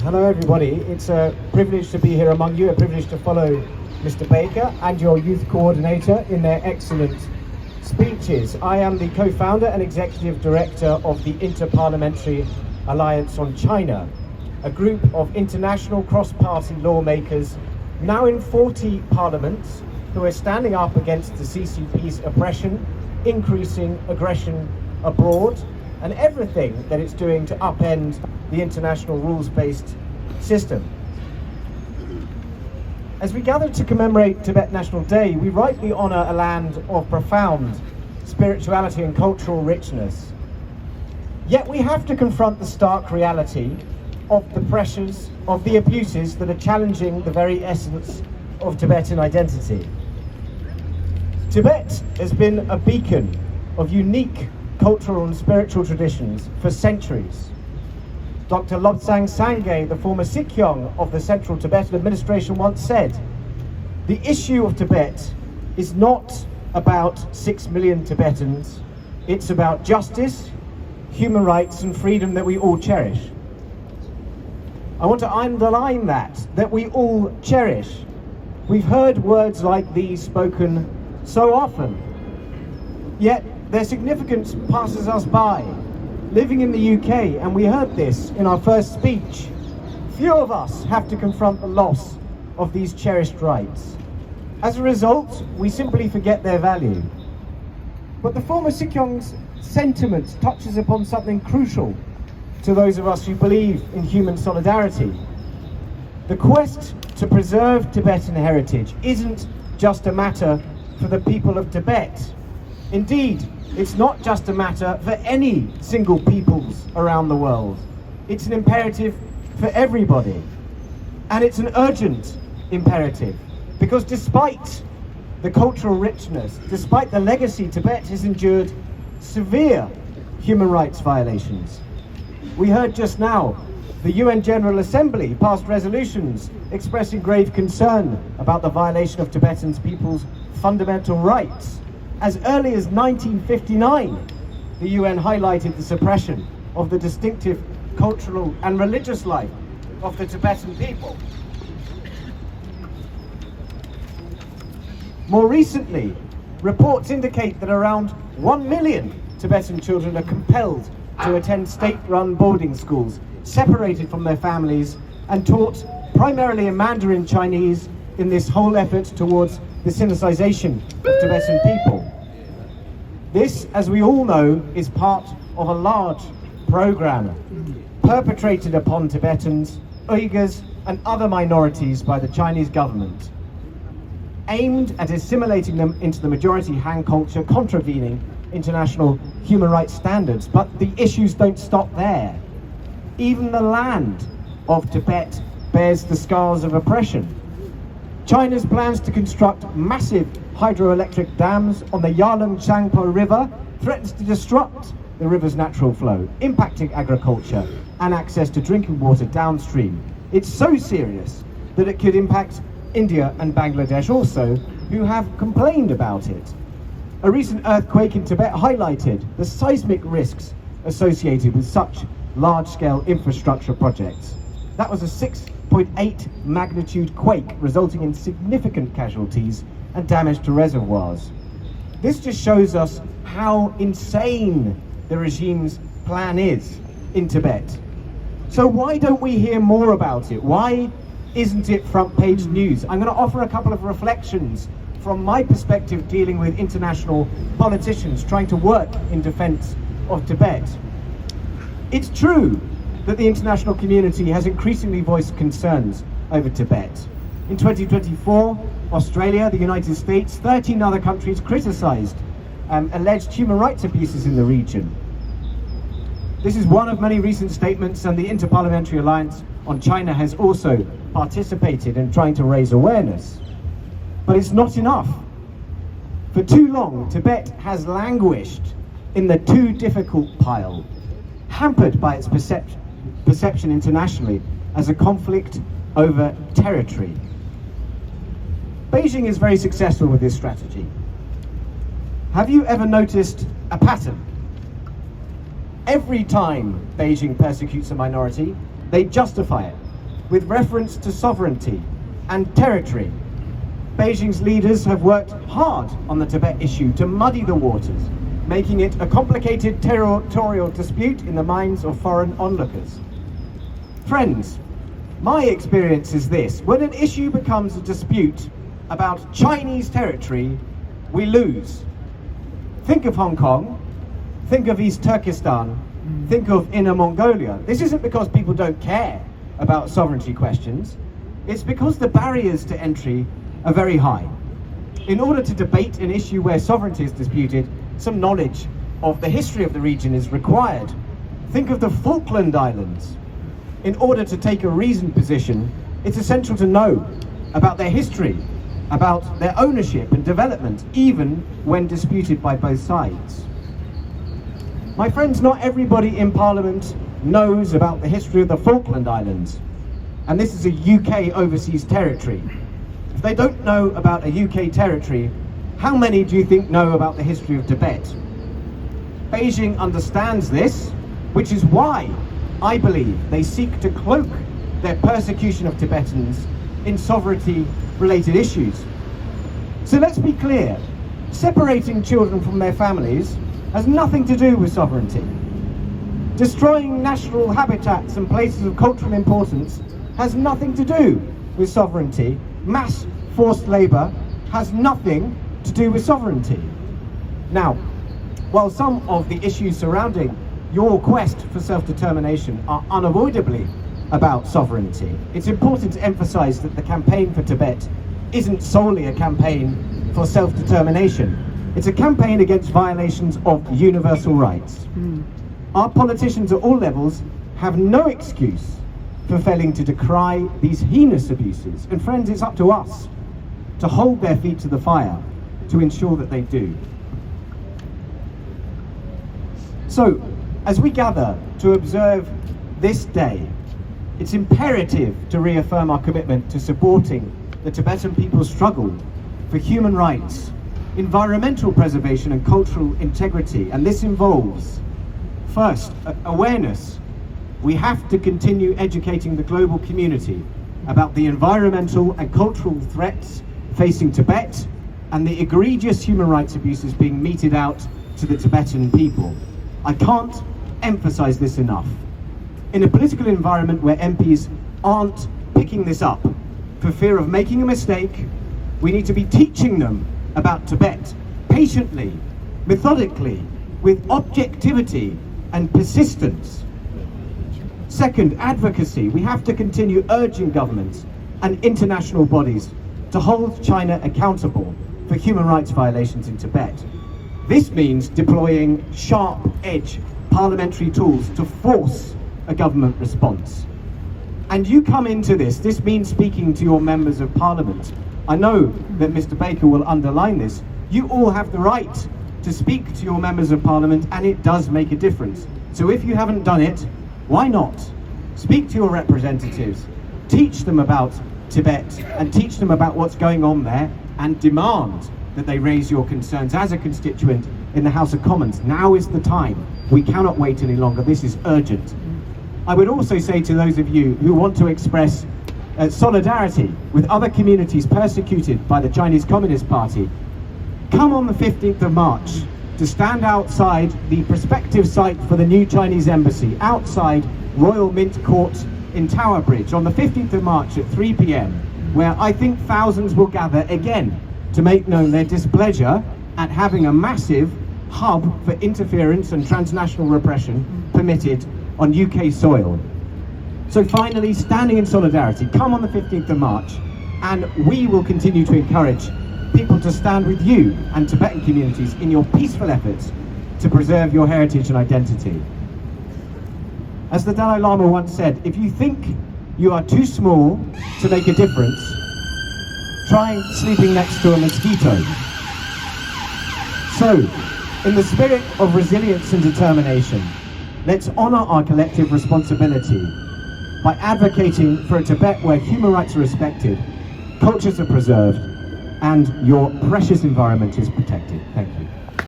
Hello everybody, it's a privilege to be here among you, a privilege to follow Mr. Baker and your youth coordinator in their excellent speeches. I am the co-founder and executive director of the Inter-Parliamentary Alliance on China, a group of international cross-party lawmakers now in 40 parliaments who are standing up against the CCP's oppression, increasing aggression abroad, and everything that it's doing to upend the international rules-based system. As we gather to commemorate Tibet National Day, we rightly honour a land of profound spirituality and cultural richness. Yet we have to confront the stark reality of the pressures, of the abuses that are challenging the very essence of Tibetan identity. Tibet has been a beacon of unique cultural and spiritual traditions for centuries. Dr. Lobsang Sangay, the former Sikyong of the Central Tibetan Administration, once said, "The issue of Tibet is not about 6 million Tibetans, it's about justice, human rights and freedom that we all cherish." I want to underline that we all cherish. We've heard words like these spoken so often, yet their significance passes us by. Living in the UK, and we heard this in our first speech, few of us have to confront the loss of these cherished rights. As a result, we simply forget their value. But the former Sikyong's sentiment touches upon something crucial to those of us who believe in human solidarity. The quest to preserve Tibetan heritage isn't just a matter for the people of Tibet. Indeed, it's not just a matter for any single peoples around the world. It's an imperative for everybody. And it's an urgent imperative, because despite the cultural richness, despite the legacy, Tibet has endured severe human rights violations. We heard just now the UN General Assembly passed resolutions expressing grave concern about the violation of Tibetan people's fundamental rights. As early as 1959, the UN highlighted the suppression of the distinctive cultural and religious life of the Tibetan people. More recently, reports indicate that around 1 million Tibetan children are compelled to attend state-run boarding schools, separated from their families and taught primarily in Mandarin Chinese in this whole effort towards the Sinicization of Tibetan people. This, as we all know, is part of a large program perpetrated upon Tibetans, Uyghurs and other minorities by the Chinese government, aimed at assimilating them into the majority Han culture, contravening international human rights standards. But the issues don't stop there. Even the land of Tibet bears the scars of oppression. China's plans to construct massive hydroelectric dams on the Yarlung Changpo River threatens to disrupt the river's natural flow, impacting agriculture and access to drinking water downstream. It's so serious that it could impact India and Bangladesh also, who have complained about it. A recent earthquake in Tibet highlighted the seismic risks associated with such large-scale infrastructure projects. That was a 6.8 magnitude quake, resulting in significant casualties and damage to reservoirs. This just shows us how insane the regime's plan is in Tibet. So why don't we hear more about it? Why isn't it front page news? I'm going to offer a couple of reflections from my perspective dealing with international politicians trying to work in defense of Tibet. It's true that the international community has increasingly voiced concerns over Tibet. In 2024, Australia, the United States, 13 other countries criticized alleged human rights abuses in the region. This is one of many recent statements, and the Inter-Parliamentary Alliance on China has also participated in trying to raise awareness. But it's not enough. For too long, Tibet has languished in the too difficult pile, hampered by its perception internationally as a conflict over territory. Beijing is very successful with this strategy. Have you ever noticed a pattern? Every time Beijing persecutes a minority, they justify it with reference to sovereignty and territory. Beijing's leaders have worked hard on the Tibet issue to muddy the waters, making it a complicated territorial dispute in the minds of foreign onlookers. Friends, my experience is this: when an issue becomes a dispute about Chinese territory, we lose. Think of Hong Kong, think of East Turkestan, think of Inner Mongolia. This isn't because people don't care about sovereignty questions, it's because the barriers to entry are very high. In order to debate an issue where sovereignty is disputed, some knowledge of the history of the region is required. Think of the Falkland Islands. In order to take a reasoned position, it's essential to know about their history, about their ownership and development, even when disputed by both sides. My friends, not everybody in Parliament knows about the history of the Falkland Islands, and this is a UK overseas territory. If they don't know about a UK territory, how many do you think know about the history of Tibet? Beijing understands this, which is why I believe they seek to cloak their persecution of Tibetans in sovereignty-related issues. So let's be clear, separating children from their families has nothing to do with sovereignty. Destroying natural habitats and places of cultural importance has nothing to do with sovereignty. Mass forced labour has nothing to do with sovereignty. Now, while some of the issues surrounding your quest for self-determination are unavoidably about sovereignty, it's important to emphasise that the campaign for Tibet isn't solely a campaign for self-determination. It's a campaign against violations of universal rights. Our politicians at all levels have no excuse for failing to decry these heinous abuses. And friends, it's up to us to hold their feet to the fire to ensure that they do. So, as we gather to observe this day, it's imperative to reaffirm our commitment to supporting the Tibetan people's struggle for human rights, environmental preservation and cultural integrity. And this involves, first, awareness. We have to continue educating the global community about the environmental and cultural threats facing Tibet and the egregious human rights abuses being meted out to the Tibetan people. I can't emphasize this enough. In a political environment where MPs aren't picking this up for fear of making a mistake, we need to be teaching them about Tibet patiently, methodically, with objectivity and persistence. Second, advocacy. We have to continue urging governments and international bodies to hold China accountable for human rights violations in Tibet. This means deploying sharp-edge parliamentary tools to force a government response. And you come into this means speaking to your members of parliament. I know that Mr. Baker will underline this. You all have the right to speak to your members of parliament, and it does make a difference. So if you haven't done it, why not? Speak to your representatives, teach them about Tibet, and teach them about what's going on there, and demand that they raise your concerns as a constituent in the House of Commons. Now is the time. We cannot wait any longer. This is urgent. I would also say to those of you who want to express solidarity with other communities persecuted by the Chinese Communist Party, come on the 15th of March to stand outside the prospective site for the new Chinese embassy, outside Royal Mint Court in Tower Bridge on the 15th of March at 3 p.m, where I think thousands will gather again to make known their displeasure at having a massive hub for interference and transnational repression permitted on UK soil. So finally, standing in solidarity, come on the 15th of March, and we will continue to encourage people to stand with you and Tibetan communities in your peaceful efforts to preserve your heritage and identity. As the Dalai Lama once said, if you think you are too small to make a difference, try sleeping next to a mosquito. So, in the spirit of resilience and determination, let's honour our collective responsibility by advocating for a Tibet where human rights are respected, cultures are preserved, and your precious environment is protected. Thank you.